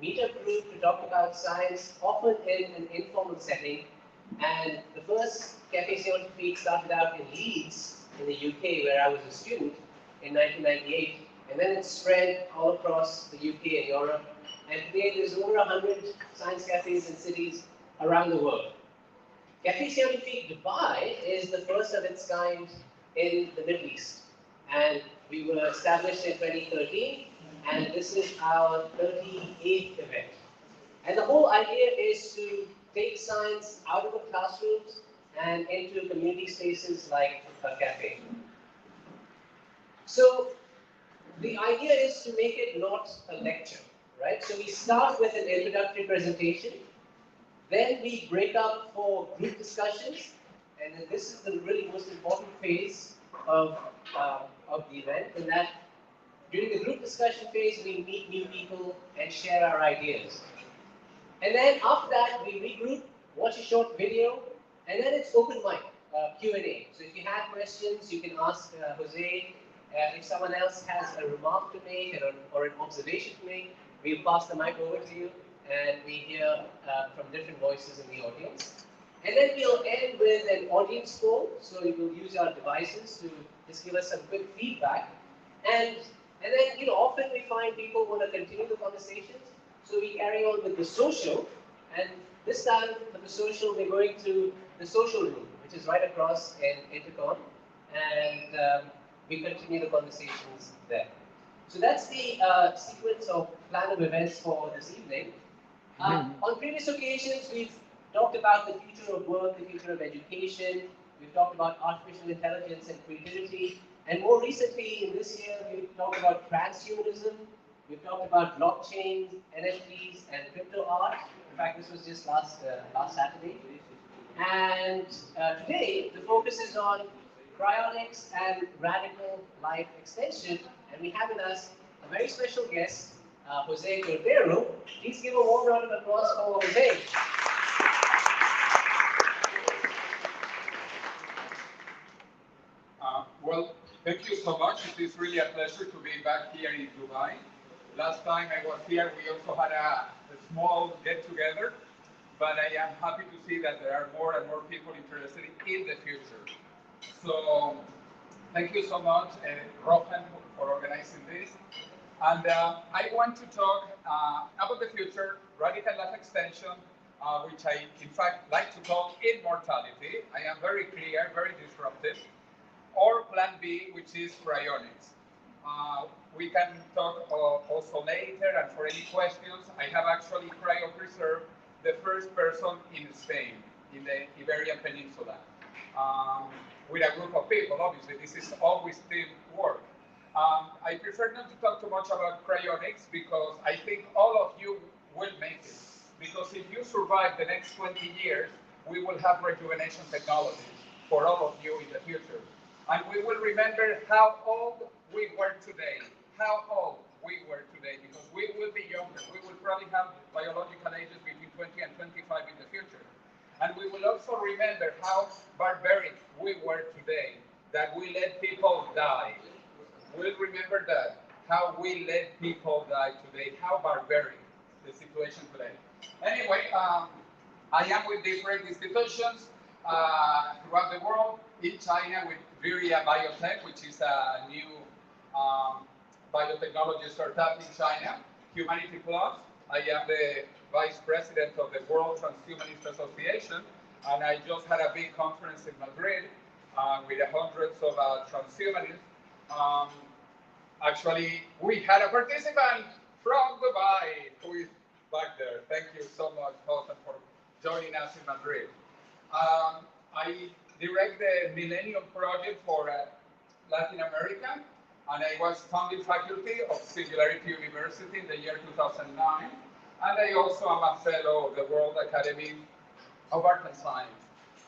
meet a group to talk about science, often in an informal setting. And the first Cafe Scientifique started out in Leeds, in the UK, where I was a student in 1998. And then it spread all across the UK and Europe. And today there's over 100 science cafes in cities around the world. Cafe Scientifique Dubai is the first of its kind in the Middle East. And we were established in 2013, and this is our 38th event. And the whole idea is to take science out of the classrooms and into community spaces like a cafe. So the idea is to make it not a lecture, right? So we start with an introductory presentation, then we break up for group discussions, and then this is the really most important phase of the event, in that during the group discussion phase, we meet new people and share our ideas. And then after that, we regroup, watch a short video, and then it's open mic, Q&A. So if you have questions, you can ask Jose. If someone else has a remark to make or an observation to make, we'll pass the mic over to you, and we hear from different voices in the audience. And then we'll end with an audience poll, so you will use our devices to just give us some quick feedback. And then, often we find people want to continue the conversations, so we carry on with the social. And this time for the social, we're going to the social room, which is right across in Intercon, and we continue the conversations there. So that's the sequence of plan of events for this evening. On previous occasions, we've talked about the future of work, the future of education. We've talked about artificial intelligence and creativity. And more recently, in this year, we've talked about transhumanism. We've talked about blockchain, NFTs, and crypto art. In fact, this was just last Saturday. And today, the focus is on cryonics and radical life extension. And we have with us a very special guest, Jose Cordeiro. Please give a warm round of applause for Jose. Well, thank you so much. It is really a pleasure to be back here in Dubai. Last time I was here, we also had a small get-together, but I am happy to see that there are more and more people interested in the future. So thank you so much, Rohan, for organizing this. And I want to talk about the future, radical life extension, which I, in fact, like to call immortality. I am very clear, very disruptive. Or plan B, which is cryonics. We can talk also later, and for any questions, I have actually cryopreserved the first person in Spain, in the Iberian Peninsula, with a group of people. Obviously, this is always team work. I prefer not to talk too much about cryonics because I think all of you will make it. Because if you survive the next 20 years, we will have rejuvenation technology for all of you in the future. And we will remember how old we were today, because we will be younger. We will probably have biological ages between 20 and 25 in the future. And we will also remember how barbaric we were today, that we let people die. We'll remember that, how we let people die today, how barbaric the situation today. Anyway, I am with different institutions throughout the world, in China with Viria Biotech, which is a new biotechnology startup in China, Humanity Plus. I am the vice president of the World Transhumanist Association, and I just had a big conference in Madrid with hundreds of transhumanists. Actually, we had a participant from Dubai who is back there. Thank you so much, Jose, for joining us in Madrid. I direct the Millennium project for Latin America, and I was founding faculty of Singularity University in the year 2009, and I also am a fellow of the World Academy of Art and Science.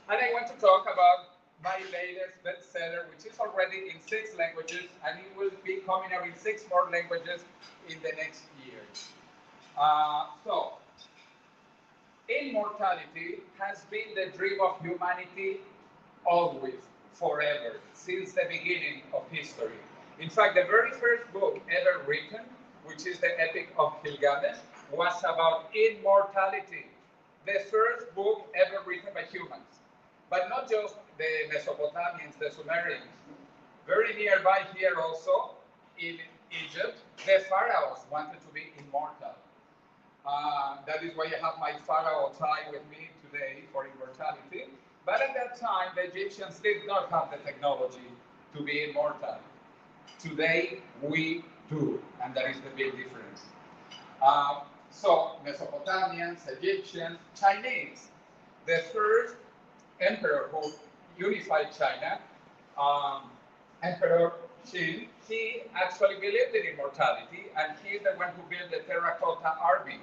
And I want to talk about my latest bestseller, which is already in 6 languages, and it will be coming out in 6 more languages in the next year. So, immortality has been the dream of humanity always, forever, since the beginning of history. In fact, the very first book ever written, which is the Epic of Gilgamesh, was about immortality, the first book ever written by humans. But not just the Mesopotamians, the Sumerians. Very nearby here also, in Egypt, the pharaohs wanted to be immortal. That is why I have my pharaoh tie with me today for immortality. But at that time, the Egyptians did not have the technology to be immortal. Today, we do, and that is the big difference. So, Mesopotamians, Egyptians, Chinese. The first emperor who unified China, Emperor Qin, he actually believed in immortality, and he's the one who built the terracotta army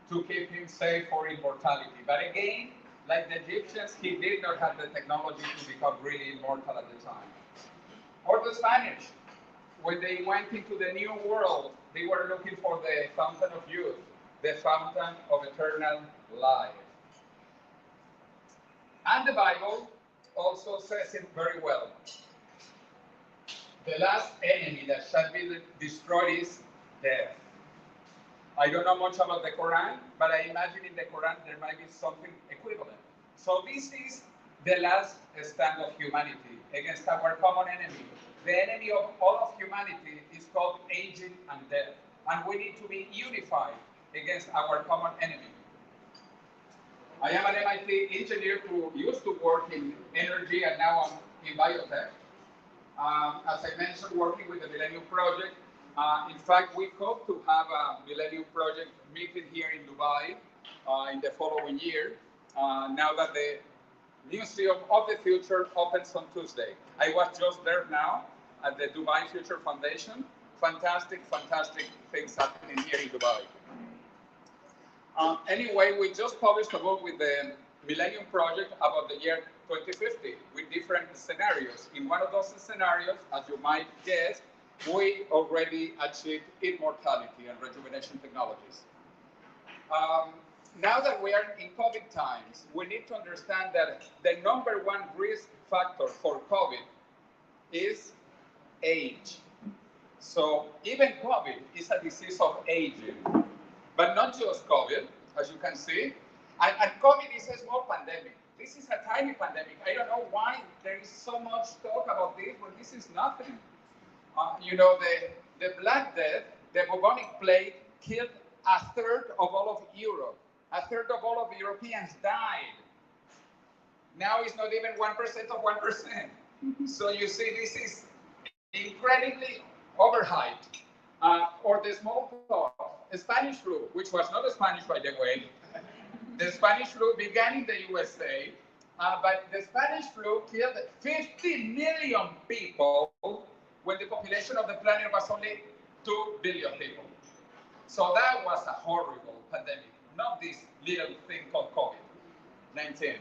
to keep him safe for immortality. But again, like the Egyptians, he did not have the technology to become really immortal at the time. Or the Spanish, when they went into the New World, they were looking for the fountain of youth, the fountain of eternal life. And the Bible also says it very well. The last enemy that shall be destroyed is death. I don't know much about the Quran, but I imagine in the Quran there might be something equivalent. So this is the last stand of humanity against our common enemy. The enemy of all of humanity is called aging and death. And we need to be unified against our common enemy. I am an MIT engineer who used to work in energy and now I'm in biotech. As I mentioned, working with the Millennium Project. In fact, we hope to have a Millennium Project meeting here in Dubai in the following year, now that the Museum of the Future opens on Tuesday. I was just there now at the Dubai Future Foundation. Fantastic, fantastic things happening here in Dubai. Anyway, we just published a book with the Millennium Project about the year 2050 with different scenarios. In one of those scenarios, as you might guess, we already achieved immortality and rejuvenation technologies. Now that we are in COVID times, we need to understand that the number one risk factor for COVID is age. So even COVID is a disease of aging, but not just COVID, as you can see. And COVID is a small pandemic. This is a tiny pandemic. I don't know why there is so much talk about this, but this is nothing. You know, the Black Death, the bubonic plague, killed a third of all of Europe. A third of all of Europeans died. Now it's not even 1% of 1%. So you see, this is incredibly overhyped. Or the smallpox, the Spanish flu, which was not Spanish, by the way. The Spanish flu began in the USA, but the Spanish flu killed 50 million people when the population of the planet was only 2 billion people. So that was a horrible pandemic, not this little thing called COVID-19.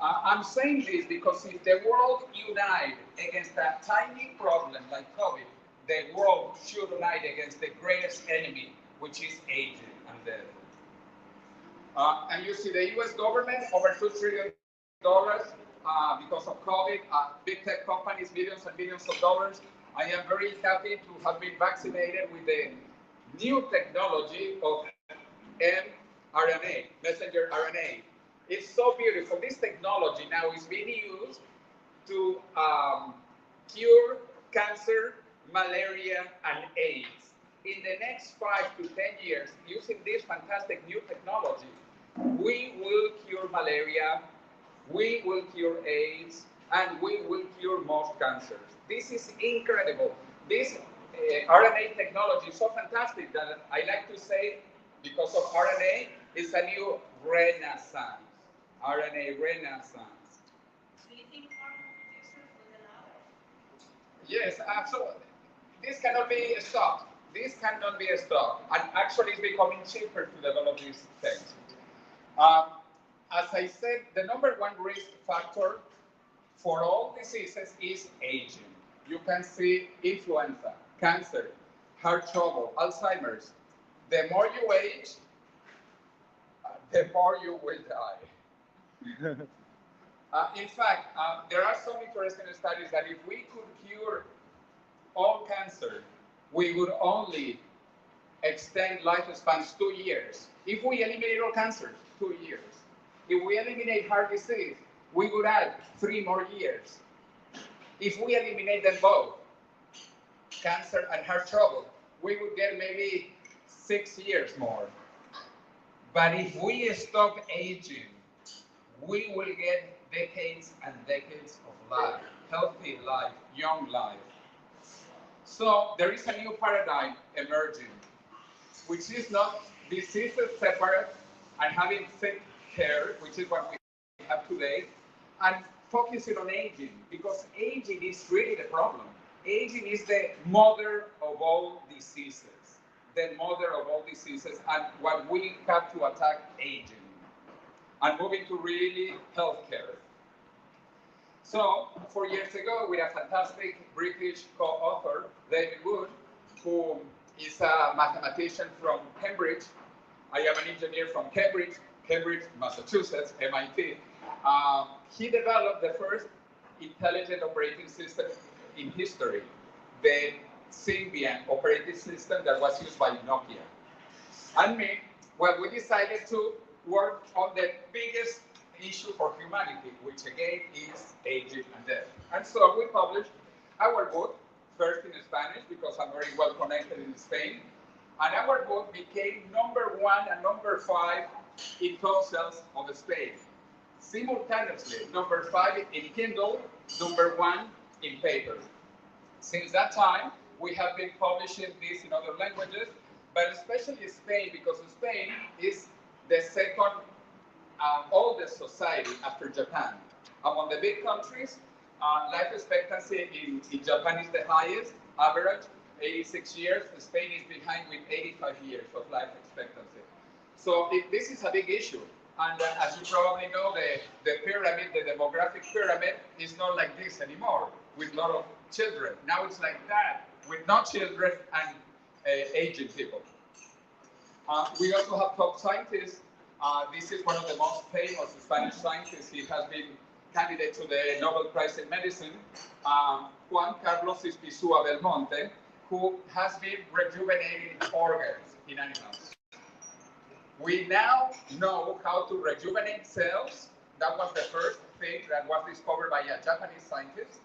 I'm saying this because if the world unites against a tiny problem like COVID, the world should unite against the greatest enemy, which is aging and death. And you see the US government over $2 trillion because of COVID, big tech companies, millions and millions of dollars. I am very happy to have been vaccinated with the new technology of mRNA, messenger RNA. It's so beautiful. This technology now is being used to cure cancer, malaria, and AIDS. In the next 5 to 10 years, using this fantastic new technology, we will cure malaria, we will cure AIDS, and we will cure most cancers. This is incredible. This RNA technology is so fantastic that I like to say, because of RNA, it's a new renaissance. RNA renaissance. Do you think pharma producers will allow it? Yes, absolutely. This cannot be stopped. This cannot be stopped. And actually, it's becoming cheaper to develop these things. As I said, the number one risk factor for all diseases is aging. You can see influenza, cancer, heart trouble, Alzheimer's. The more you age, the more you will die. In fact, there are some interesting studies that if we could cure all cancer, we would only extend lifespans 2 years. If we eliminate all cancers, 2 years. If we eliminate heart disease, we would add 3 more years. If we eliminate them both, cancer and heart trouble, we would get maybe 6 years more. But if we stop aging, we will get decades and decades of life, healthy life, young life. So there is a new paradigm emerging, which is not diseases separate and having sick care, which is what we have today, and focusing on aging, because aging is really the problem. Aging is the mother of all diseases, the mother of all diseases, and what we have to attack aging, and moving to really healthcare. So, 4 years ago, with a fantastic British co-author, David Wood, who is a mathematician from Cambridge. I am an engineer from Cambridge, Massachusetts, MIT. He developed the first intelligent operating system in history, the Symbian operating system that was used by Nokia. And me, well, we decided to work on the biggest issue for humanity, which again is aging and death. And so we published our book, first in Spanish, because I'm very well connected in Spain. And our book became #1 and #5 in top sales of Spain. Simultaneously, #5 in Kindle, #1 in paper. Since that time, we have been publishing this in other languages, but especially Spain, because Spain is the second oldest society after Japan. Among the big countries, life expectancy in Japan is the highest, average, 86 years. Spain is behind with 85 years of life expectancy. So this is a big issue. And as you probably know, the pyramid, the demographic pyramid, is not like this anymore, with a lot of children. Now it's like that, with no children and aging people. We also have top scientists. This is one of the most famous Spanish scientists. He has been candidate to the Nobel Prize in Medicine, Juan Carlos Ispizua Belmonte, who has been rejuvenating organs in animals. We now know how to rejuvenate cells. That was the first thing that was discovered by a Japanese scientist,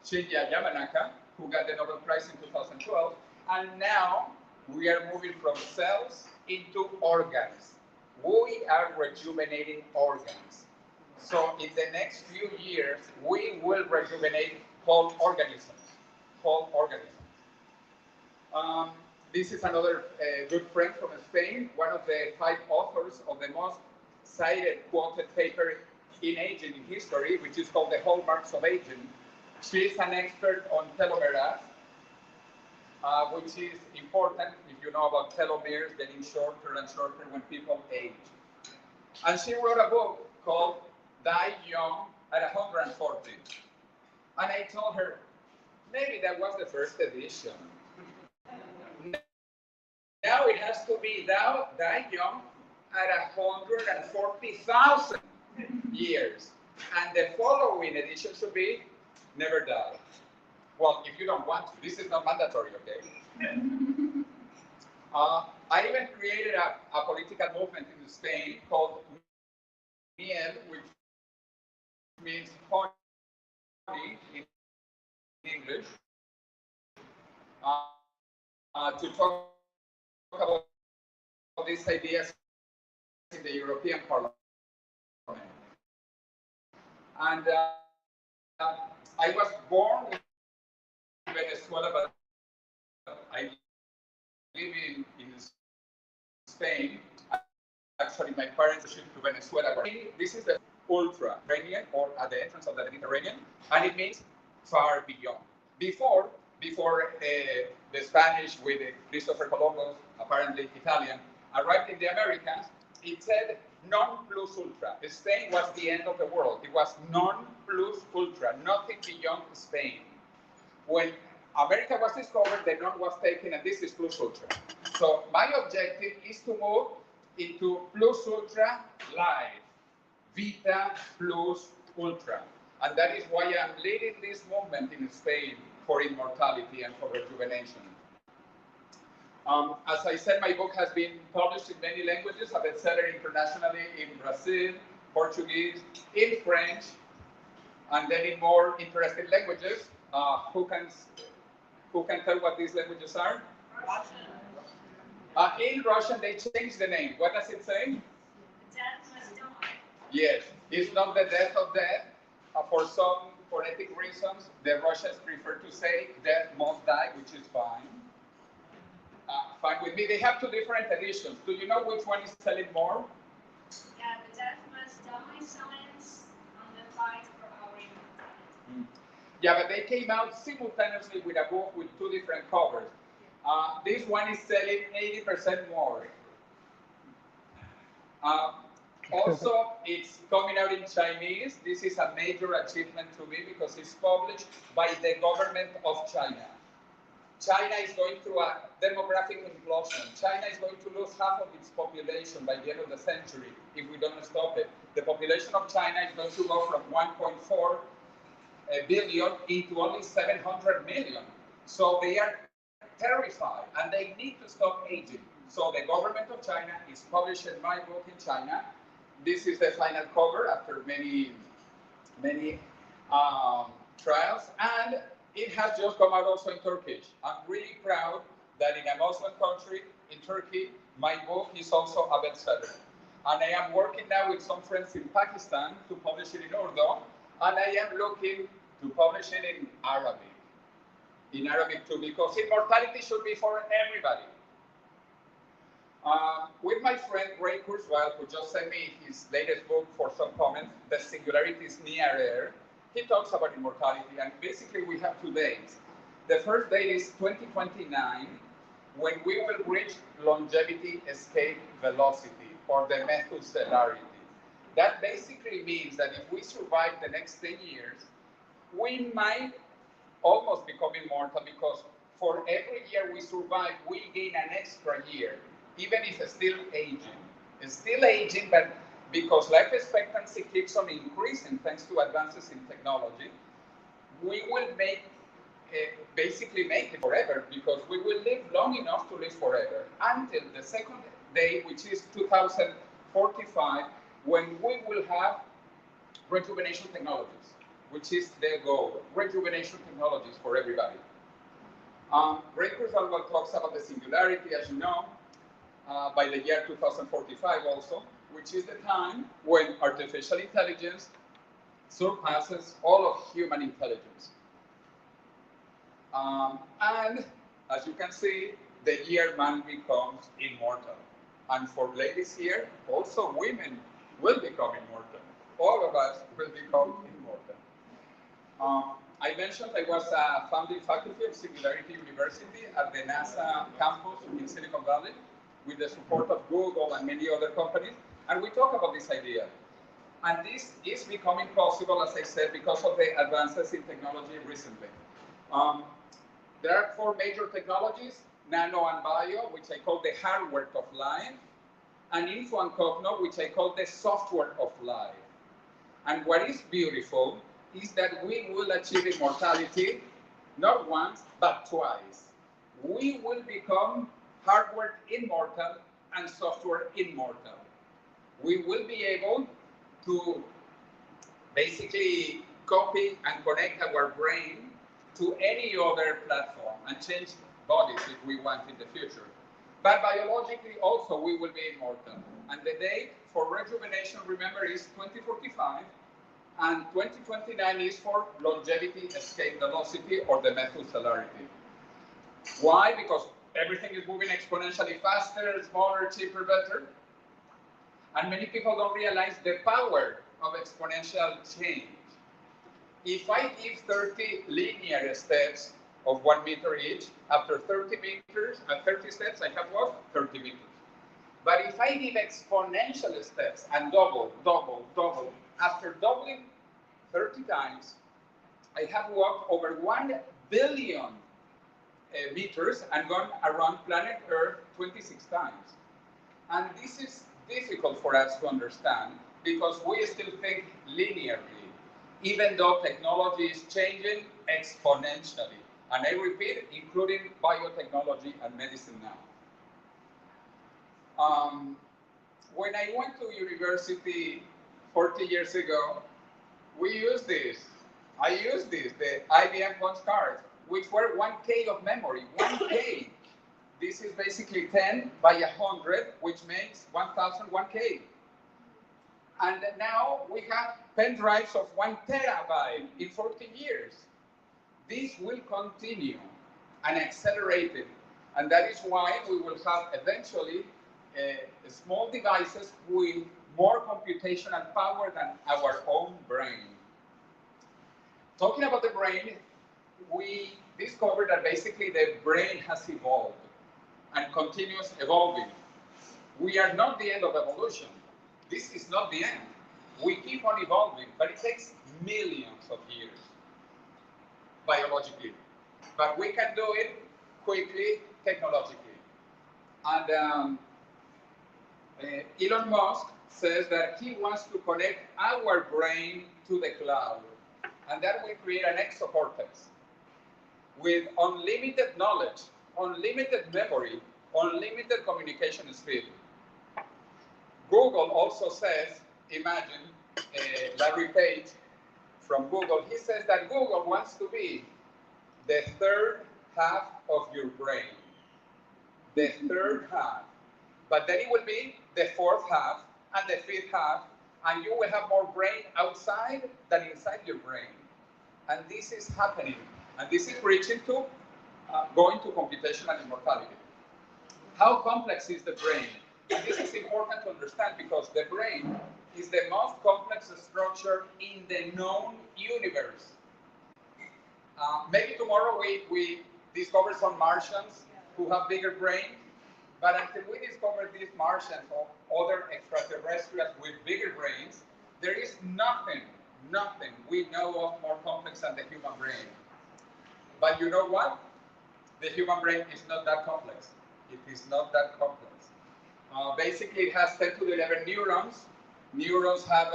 Shinya Yamanaka, who got the Nobel Prize in 2012. And now we are moving from cells into organs. We are rejuvenating organs. So in the next few years, we will rejuvenate whole organisms. Whole organisms. This is another good friend from Spain, one of the 5 authors of the most cited, quoted paper in aging in history, which is called The Hallmarks of Aging. She is an expert on telomerase, which is important if you know about telomeres getting shorter and shorter when people age. And she wrote a book called Die Young at 140. And I told her, maybe that was the first edition. Now it has to be Die Young at 140,000 years. And the following edition should be Never Die. Well, if you don't want to, this is not mandatory, okay? I even created a political movement in Spain called Miel, which means honey in English, to talk about these ideas in the European Parliament. And I was born in Venezuela, but I live in Spain. Actually, my parents shipped to Venezuela. This is the ultra-Mediterranean, or at the entrance of the Mediterranean, and it means far beyond. Before the Spanish with Christopher Columbus, apparently Italian, arrived in the Americas, it said non plus ultra. Spain was the end of the world. It was non plus ultra, nothing beyond Spain. When America was discovered, the non was taken, and this is plus ultra. So my objective is to move into plus ultra life, vita plus ultra. And that is why I'm leading this movement in Spain for immortality and for rejuvenation. As I said, my book has been published in many languages, a bestseller internationally in Brazil, Portuguese, in French, and then in more interesting languages. Who can tell what these languages are? Russian. In Russian, they changed the name. What does it say? Death must die. Yes, it's not the death of death. For some phonetic reasons, the Russians prefer to say death must die, which is fine. Fine with me. They have two different editions. Do you know which one is selling more? Yeah, the death must die science and the fight for our immortality. Yeah, but they came out simultaneously with a book with two different covers. This one is selling 80% more. Also, it's coming out in Chinese. This is a major achievement to me because it's published by the government of China. China is going through a demographic implosion. China is going to lose half of its population by the end of the century if we don't stop it. The population of China is going to go from 1.4 billion into only 700 million. So they are terrified and they need to stop aging. So the government of China is publishing my book in China. This is the final cover after many trials, and it has just come out also in Turkish. I'm really proud that in a Muslim country, in Turkey, my book is also a bestseller. And I am working now with some friends in Pakistan to publish it in Urdu, and I am looking to publish it in Arabic. In Arabic too, because immortality should be for everybody. With my friend Ray Kurzweil, who just sent me his latest book for some comments, The Singularity is Near Air, he talks about immortality, and basically we have 2 dates. The first date is 2029, when we will reach longevity escape velocity, or the methuselarity. That basically means that if we survive the next 10 years, we might almost become immortal, because for every year we survive, we gain an extra year, even if it's still aging. It's still aging, but because life expectancy keeps on increasing thanks to advances in technology, we will basically make it forever, because we will live long enough to live forever until the second day, which is 2045, when we will have rejuvenation technologies, which is the goal, rejuvenation technologies for everybody. Ray Kurzweil talks about the singularity, as you know, by the year 2045 also, which is the time when artificial intelligence surpasses all of human intelligence. And as you can see, the year man becomes immortal. And for ladies here, also women will become immortal. All of us will become immortal. I mentioned I was a founding faculty of Singularity University at the NASA campus in Silicon Valley, with the support of Google and many other companies, and we talk about this idea. And this is becoming possible, as I said, because of the advances in technology recently. There are 4 major technologies: nano and bio, which I call the hardware of life, and info and cogno, which I call the software of life. And what is beautiful is that we will achieve immortality not once, but twice. We will become hardware immortal and software immortal. We will be able to basically copy and connect our brain to any other platform and change bodies if we want in the future. But biologically also we will be immortal. And the date for rejuvenation, remember, is 2045, and 2029 is for longevity escape velocity, or the methuselarity. Why? Because everything is moving exponentially faster, smaller, cheaper, better. And many people don't realize the power of exponential change. If I give 30 linear steps of 1 meter each, after 30 meters and 30 steps, I have what? 30 meters. But if I give exponential steps and double, after doubling 30 times, I have walked over 1 billion meters and gone around planet Earth 26 times. And this is difficult for us to understand because we still think linearly, even though technology is changing exponentially. And I repeat, including biotechnology and medicine now. When I went to university 40 years ago, we used this. I used this, the IBM punch cards, which were 1K of memory, 1K. This is basically 10 by 100, which makes 1,001K. And now we have pen drives of 1 terabyte in 40 years. This will continue and accelerate it. And that is why we will have eventually small devices with more computational power than our own brain. Talking about the brain, we discovered that basically the brain has evolved and continues evolving. We are not the end of evolution. This is not the end. We keep on evolving, but it takes millions of years biologically. But we can do it quickly technologically. And Elon Musk says that he wants to connect our brain to the cloud, and that will create an exocortex with unlimited knowledge, unlimited memory, unlimited communication speed. Google also says, imagine Larry Page from Google, he says that Google wants to be the third half of your brain. The third half. But then it will be the fourth half and the fifth half, and you will have more brain outside than inside your brain. And this is happening. And this is reaching to going to computational immortality. How complex is the brain? And this is important to understand because the brain is the most complex structure in the known universe. Maybe tomorrow we discover some Martians who have bigger brains, but until we discover these Martians or other extraterrestrials with bigger brains, there is nothing we know of more complex than the human brain. But you know what? The human brain is not that complex. It is not that complex. Basically, it has 10 to the 11 neurons. Neurons have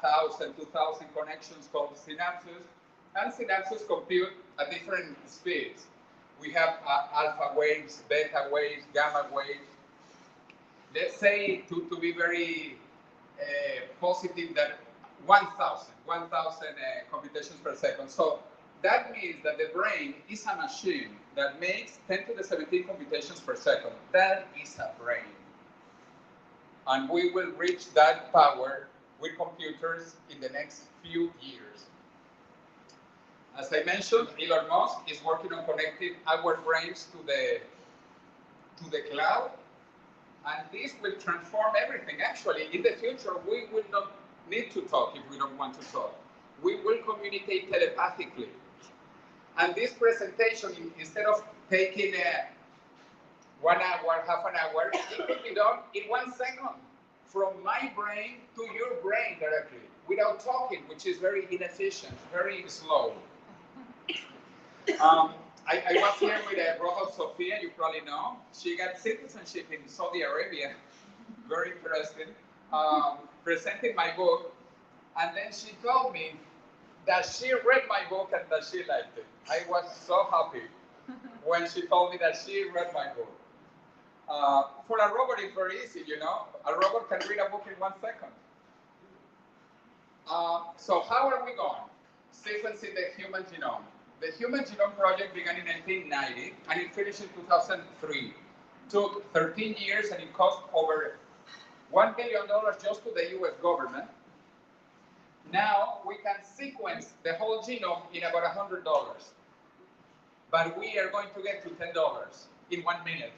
1,000, 2,000 connections called synapses, and synapses compute at different speeds. We have alpha waves, beta waves, gamma waves. Let's say, to be very positive, that 1,000 computations per second. So that means that the brain is a machine that makes 10 to the 17 computations per second. That is a brain. And we will reach that power with computers in the next few years. As I mentioned, Elon Musk is working on connecting our brains to the cloud, and this will transform everything. Actually, in the future, we will not need to talk if we don't want to talk. We will communicate telepathically. And this presentation, instead of taking 1 hour, half an hour, it could be done in 1 second from my brain to your brain directly, without talking, which is very inefficient, very slow. I was here with Rojo Sofia, you probably know. She got citizenship in Saudi Arabia, very interesting, presenting my book, and then she told me that she read my book and that she liked it. I was so happy when she told me that she read my book. For a robot, it's very easy, you know. A robot can read a book in 1 second. So how are we going? Sequencing the human genome. The Human Genome Project began in 1990 and it finished in 2003. Took 13 years and it cost over $1 billion just to the US government. Now we can sequence the whole genome in about $100. But we are going to get to $10 in 1 minute.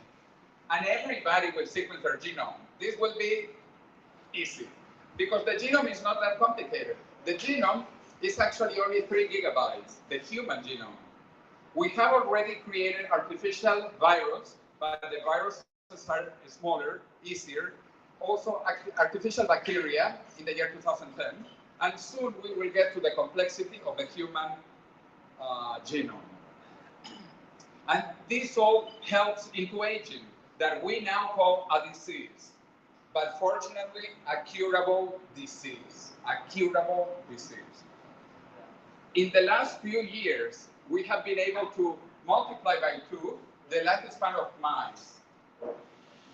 And everybody will sequence their genome. This will be easy because the genome is not that complicated. The genome is actually only 3 gigabytes, the human genome. We have already created artificial virus, but the viruses are smaller, easier. Also artificial bacteria in the year 2010. And soon we will get to the complexity of the human genome. And this all helps into aging, that we now call a disease, but fortunately a curable disease, In the last few years, we have been able to multiply by 2 the lifespan of mice.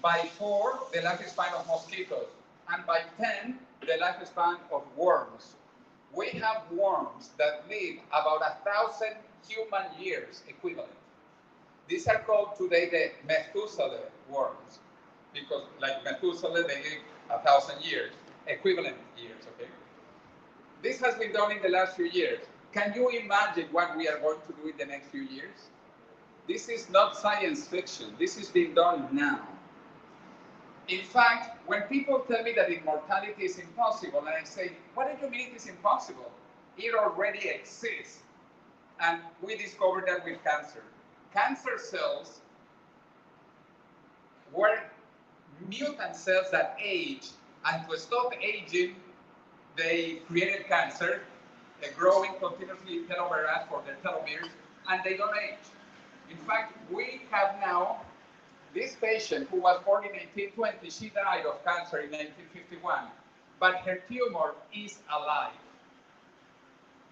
by 4, the lifespan of mosquitoes, and by 10, the lifespan of worms. We have worms that live about 1,000 human years equivalent. These are called today the Methuselah worms, because like Methuselah, they live 1,000 years, equivalent years, okay? This has been done in the last few years. Can you imagine what we are going to do in the next few years? This is not science fiction. This is being done now. In fact, when people tell me that immortality is impossible, and I say, what do you mean it is impossible? It already exists. And we discovered that with cancer. Cancer cells were mutant cells that age, and to stop aging, they created cancer, growing continuously telomerase for their telomeres, and they don't age. In fact, we have now this patient who was born in 1820, she died of cancer in 1951, but her tumor is alive.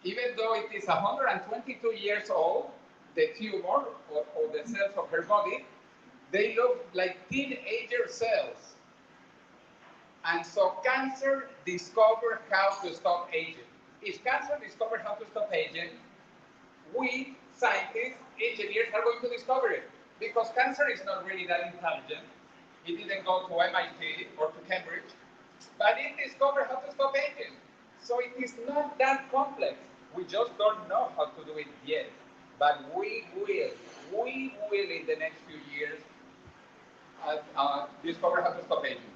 Even though it is 122 years old, the tumor or the cells of her body, they look like teenager cells. And so cancer discovered how to stop aging. If cancer discovered how to stop aging, we, scientists, engineers, are going to discover it. Because cancer is not really that intelligent. It didn't go to MIT or to Cambridge, but it discovered how to stop aging. So it is not that complex. We just don't know how to do it yet. But we will in the next few years discover how to stop aging.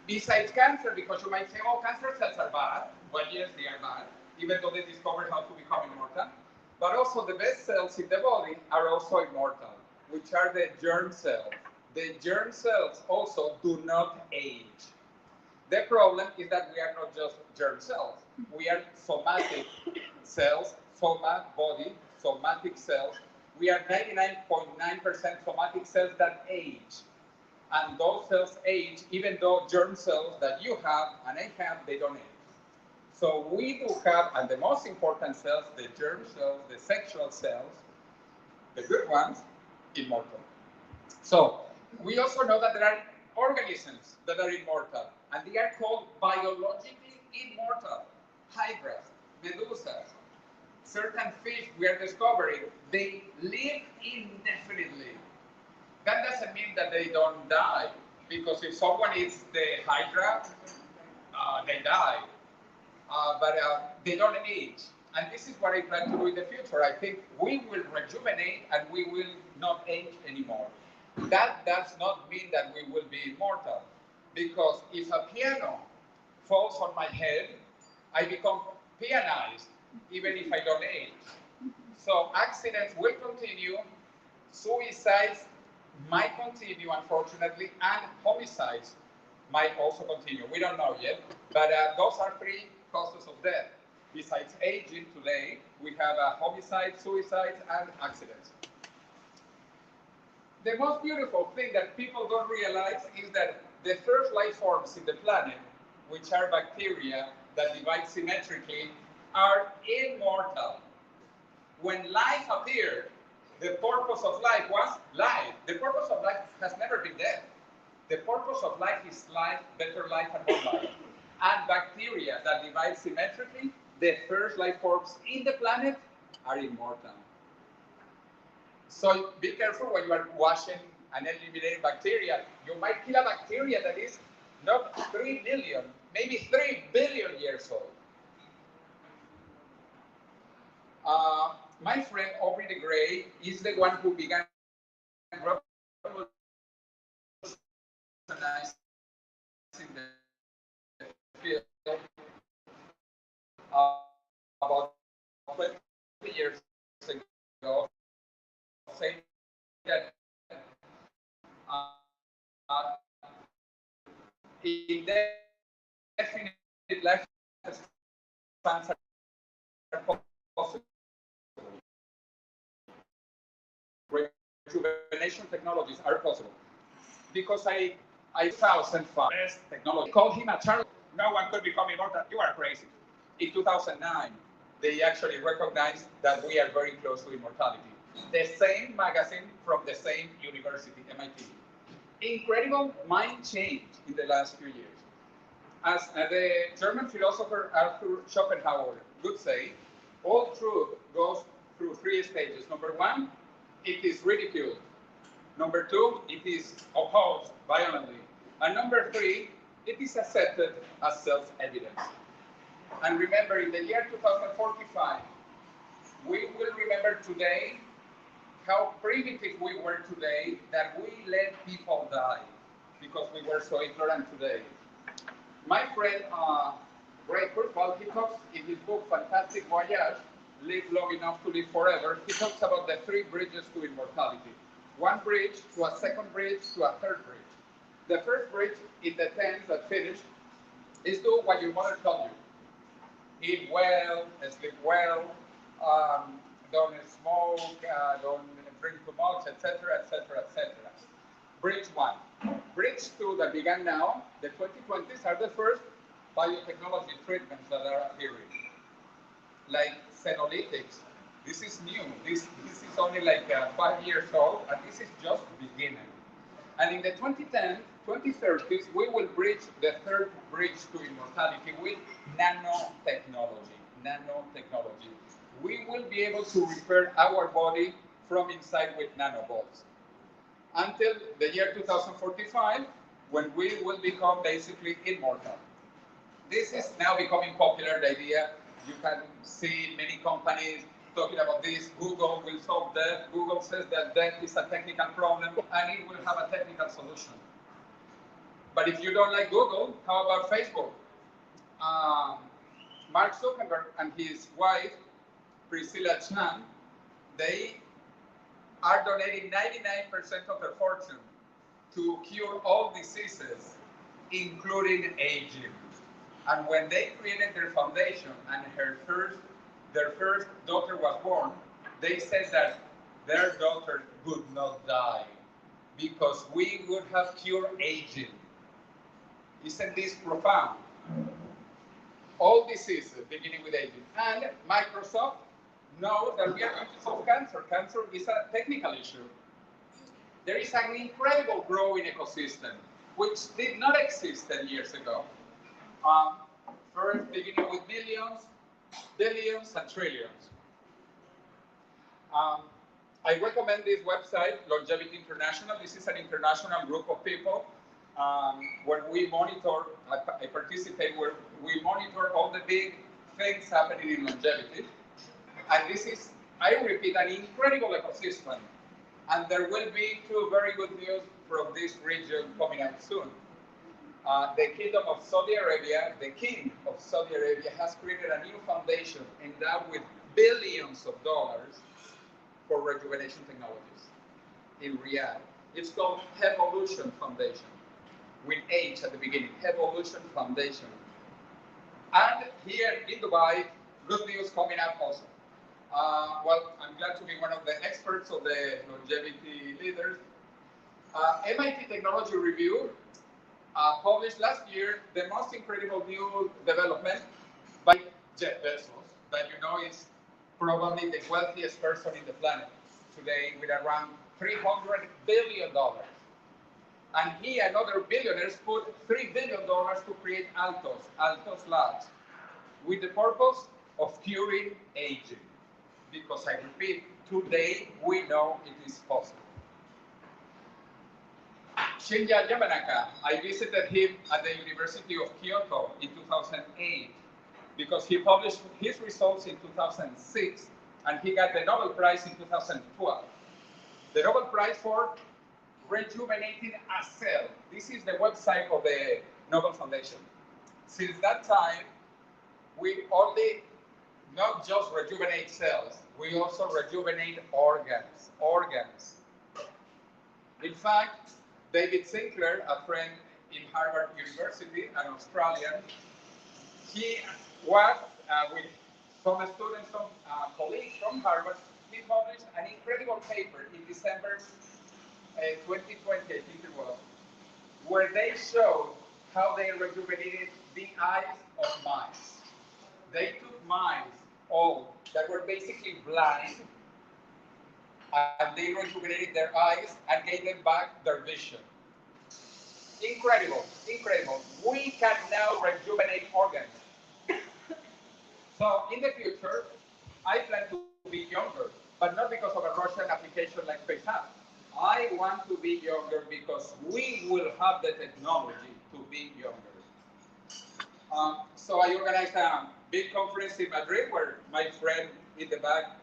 Besides cancer, because you might say, oh, cancer cells are bad. Well, yes, they are bad, even though they discovered how to become immortal. But also the best cells in the body are also immortal, which are the germ cells. The germ cells also do not age. The problem is that we are not just germ cells. We are somatic cells, somatic cells. We are 99.9% somatic cells that age. And those cells age, even though germ cells that you have and I have, they don't age. So we do have, and the most important cells, the germ cells, the sexual cells, the good ones, immortal. So we also know that there are organisms that are immortal, and they are called biologically immortal. Hydras, medusas, certain fish we are discovering, they live indefinitely. That doesn't mean that they don't die, because if someone eats the hydra, they die. But they don't age. And this is what I plan to do in the future. I think we will rejuvenate and we will not age anymore. That does not mean that we will be immortal, because if a piano falls on my head, I become pianized, even if I don't age. So accidents will continue, suicides might continue, unfortunately, and homicides might also continue. We don't know yet, but those are 3 causes of death. Besides aging today, we have homicides, suicides, and accidents. The most beautiful thing that people don't realize is that the first life forms in the planet, which are bacteria that divide symmetrically, are immortal. When life appeared, the purpose of life was life. The purpose of life has never been death. The purpose of life is life, better life, and more life. And bacteria that divide symmetrically, the first life forms in the planet, are immortal. So be careful when you are washing and eliminating bacteria. You might kill a bacteria that is not 3 million, maybe 3 billion years old. My friend Aubrey de Grey is the one who began revolutionizing the field about 20 years ago, saying that indefinite lifespans are possible. Rejuvenation technologies are possible. Because I 2005 technology called him a charlatan. No one could become immortal. You are crazy. In 2009, they actually recognized that we are very close to immortality. the same magazine from the same university, MIT. Incredible mind change in the last few years. As the German philosopher Arthur Schopenhauer would say, all truth goes through three stages. Number one, it is ridiculed. Number two, it is opposed violently. And number three, it is accepted as self-evident. And remember, in the year 2045, we will remember today how primitive we were today, that we let people die because we were so ignorant today. My friend, Ray Kurzweil, he talks in his book, Fantastic Voyage, Live Long Enough to Live Forever, he talks about the three bridges to immortality. One bridge to a second bridge to a third bridge. The first bridge in the tense that finished is do what your mother told you. Eat well, sleep well, don't smoke, don't drink too much, etc., etc., etc. Bridge one. Bridge two that began now, the 2020s, are the first biotechnology treatments that are appearing, like senolytics. This is new. This is only like 5 years old, and this is just beginning. And in the 2010s, 2030s, we will bridge the third bridge to immortality with nanotechnology. Nanotechnology. We will be able to repair our body from inside with nanobots. Until the year 2045, when we will become basically immortal. This is now becoming popular, the idea. You can see many companies talking about this. Google will solve death. Google says that death is a technical problem and it will have a technical solution. But if you don't like Google, how about Facebook? Mark Zuckerberg and his wife, Priscilla Chan, they are donating 99% of their fortune to cure all diseases, including aging. And when they created their foundation and their first daughter was born, they said that their daughter would not die because we would have cured aging. Isn't this profound? All diseases beginning with aging. And Microsoft knows that we are going to solve cancer. Cancer is a technical issue. There is an incredible growing ecosystem which did not exist 10 years ago. First, beginning with millions, billions, and trillions. I recommend this website, Longevity International. This is an international group of people where we monitor, I participate, where we monitor all the big things happening in longevity. And this is, I repeat, an incredible ecosystem. And there will be two very good news from this region coming out soon. The Kingdom of Saudi Arabia, the King of Saudi Arabia, has created a new foundation endowed with billions of dollars for rejuvenation technologies in Riyadh. It's called Evolution Foundation, with H at the beginning, Evolution Foundation. And here in Dubai, good news coming out also. Well, I'm glad to be one of the experts of the longevity leaders. MIT Technology Review published last year the most incredible new development by Jeff Bezos, that you know is probably the wealthiest person in the planet today with around $300 billion. And he and other billionaires put $3 billion to create Altos Labs, with the purpose of curing aging. Because I repeat, today we know it is possible. Shinya Yamanaka, I visited him at the University of Kyoto in 2008 because he published his results in 2006 and he got the Nobel Prize in 2012. The Nobel Prize for rejuvenating a cell. This is the website of the Nobel Foundation. Since that time, we only not just rejuvenate cells, we also rejuvenate organs. In fact, David Sinclair, a friend in Harvard University, an Australian, he was with some students, some colleagues from Harvard, he published an incredible paper in December 2020, I think it was, where they showed how they rejuvenated the eyes of mice. They took mice, all that were basically blind, and they rejuvenated their eyes and gave them back their vision. Incredible, incredible. We can now rejuvenate organs. So in the future, I plan to be younger, but not because of a Russian application like FaceApp. I want to be younger because we will have the technology to be younger. So I organized a big conference in Madrid where my friend in the back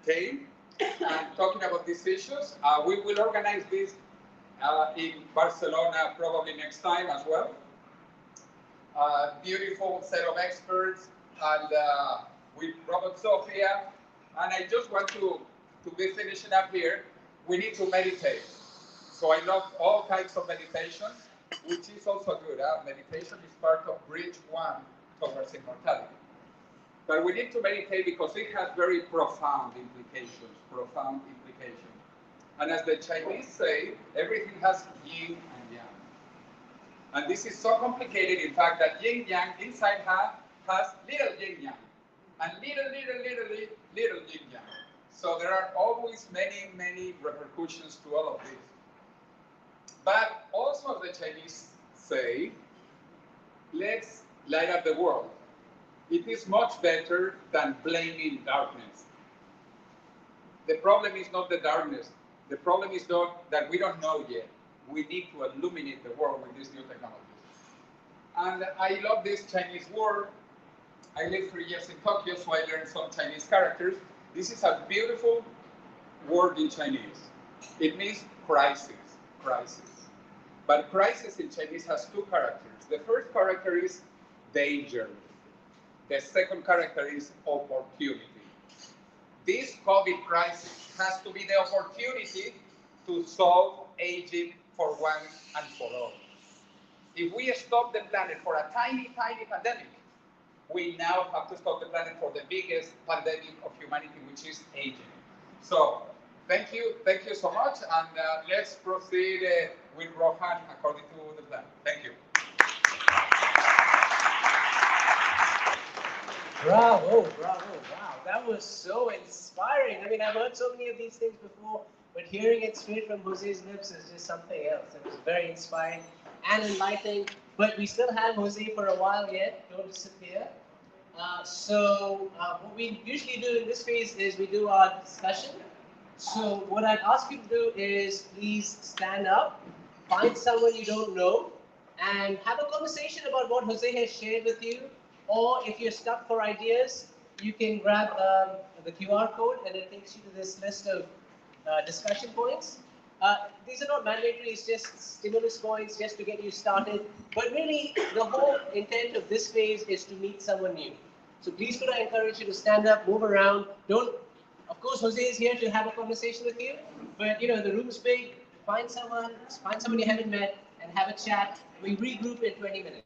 came and talking about these issues. We will organize this in Barcelona probably next time as well. Beautiful set of experts and with Robert Sophia. And I just want to be finishing up here. We need to meditate. So I love all kinds of meditation, which is also good. Meditation is part of Bridge 1 towards immortality. But we need to meditate because it has very profound implications, And as the Chinese say, everything has yin and yang. And this is so complicated, in fact, that yin yang inside has little yin yang and little yin yang. So there are always many repercussions to all of this. But also the Chinese say, let's light up the world. It is much better than blaming darkness. The problem is not the darkness. The problem is not that we don't know yet. We need to illuminate the world with these new technologies. And I love this Chinese word. I lived 3 years in Tokyo, so I learned some Chinese characters. This is a beautiful word in Chinese. It means crisis. But crisis in Chinese has two characters. The first character is danger. The second character is opportunity. This COVID crisis has to be the opportunity to solve aging for once and for all. If we stop the planet for a tiny pandemic, we now have to stop the planet for the biggest pandemic of humanity, which is aging. So, thank you so much, and let's proceed with Rohan according to the plan. Thank you. Bravo, wow, that was so inspiring. I mean, I've heard so many of these things before, but hearing it straight from Jose's lips is just something else. It was very inspiring and enlightening, but we still have Jose for a while yet. Don't disappear. What we usually do in this phase is we do our discussion. So what I'd ask you to do is please stand up, find someone you don't know, and have a conversation about what Jose has shared with you. Or if you're stuck for ideas, you can grab the QR code and it takes you to this list of discussion points. These are not mandatory, it's just stimulus points just to get you started. But really, the whole intent of this phase is to meet someone new. So please could I encourage you to stand up, move around. Of course, Jose is here to have a conversation with you, but the room's big. Find someone you haven't met and have a chat. We regroup in 20 minutes.